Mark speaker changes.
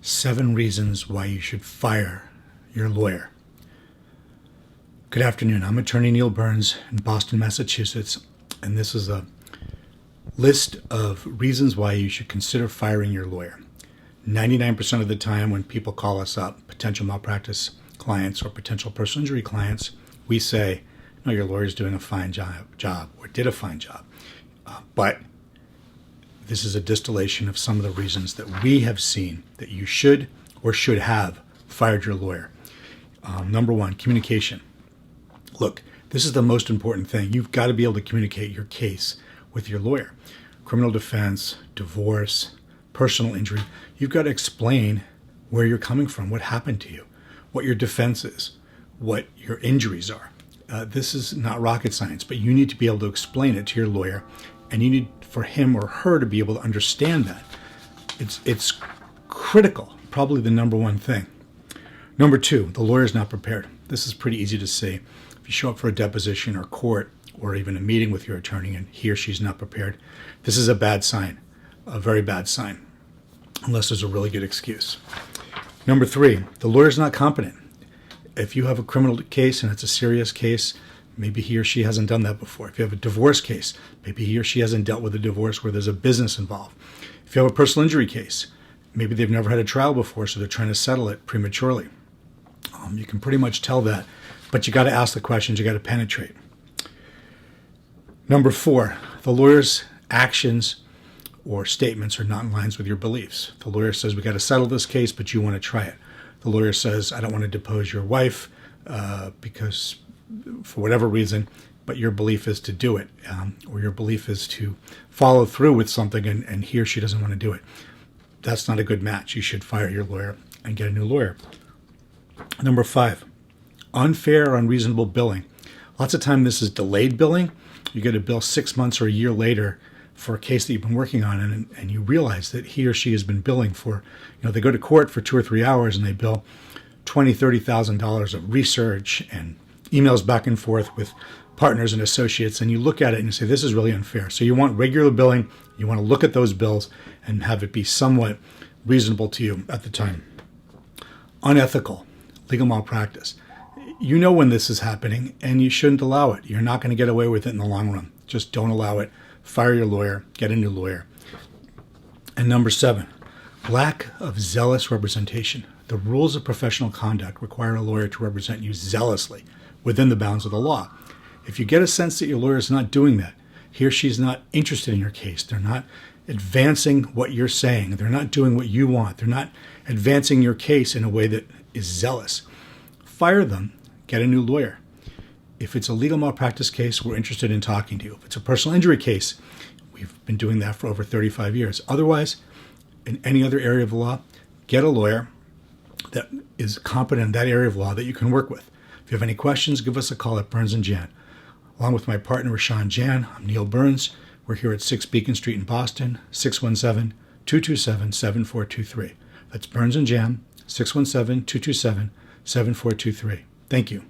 Speaker 1: 7 reasons why you should fire your lawyer. Good afternoon. I'm attorney Neil Burns in Boston, Massachusetts, and this is a list of reasons why you should consider firing your lawyer. 99% of the time when people call us up, potential malpractice clients or potential personal injury clients, we say, no, your lawyer's doing a fine job or did a fine job. But this is a distillation of some of the reasons that we have seen that you should or should have fired your lawyer. Number 1, communication. Look, this is the most important thing. You've got to be able to communicate your case with your lawyer. Criminal defense, divorce, personal injury. You've got to explain where you're coming from, what happened to you, what your defense is, what your injuries are. This is not rocket science, but you need to be able to explain it to your lawyer, and you need for him or her to be able to understand that. It's critical, probably the number 1 thing. Number 2, the lawyer's not prepared. This is pretty easy to see. If you show up for a deposition or court or even a meeting with your attorney and he or she's not prepared, this is a bad sign, a very bad sign, unless there's a really good excuse. Number 3, the lawyer's not competent. If you have a criminal case and it's a serious case, maybe he or she hasn't done that before. If you have a divorce case, maybe he or she hasn't dealt with a divorce where there's a business involved. If you have a personal injury case, maybe they've never had a trial before, so they're trying to settle it prematurely. You can pretty much tell that, but you got to ask the questions, you got to penetrate. Number 4, the lawyer's actions or statements are not in line with your beliefs. The lawyer says, we got to settle this case, but you want to try it. The lawyer says, I don't want to depose your wife because for whatever reason, but your belief is to do it, or your belief is to follow through with something and he or she doesn't want to do it. That's not a good match. You should fire your lawyer and get a new lawyer. Number 5, unfair or unreasonable billing. Lots of time this is delayed billing. You get a bill 6 months or a year later for a case that you've been working on, and you realize that he or she has been billing for, they go to court for 2 or 3 hours and they bill $20,000, $30,000 of research and emails back and forth with partners and associates, and you look at it and you say, this is really unfair. So you want regular billing, you want to look at those bills and have it be somewhat reasonable to you at the time. Unethical, legal malpractice. You know when this is happening and you shouldn't allow it. You're not going to get away with it in the long run. Just don't allow it. Fire your lawyer, get a new lawyer. And number 7, lack of zealous representation. The rules of professional conduct require a lawyer to represent you zealously within the bounds of the law. If you get a sense that your lawyer is not doing that, he or she's not interested in your case, they're not advancing what you're saying, they're not doing what you want, they're not advancing your case in a way that is zealous, fire them, get a new lawyer. If it's a legal malpractice case, we're interested in talking to you. If it's a personal injury case, we've been doing that for over 35 years. Otherwise, in any other area of the law, get a lawyer that is competent in that area of law that you can work with. If you have any questions, give us a call at Burns & Jan. Along with my partner, Rashawn Jan, I'm Neil Burns. We're here at 6 Beacon Street in Boston, 617-227-7423. That's Burns & Jan, 617-227-7423. Thank you.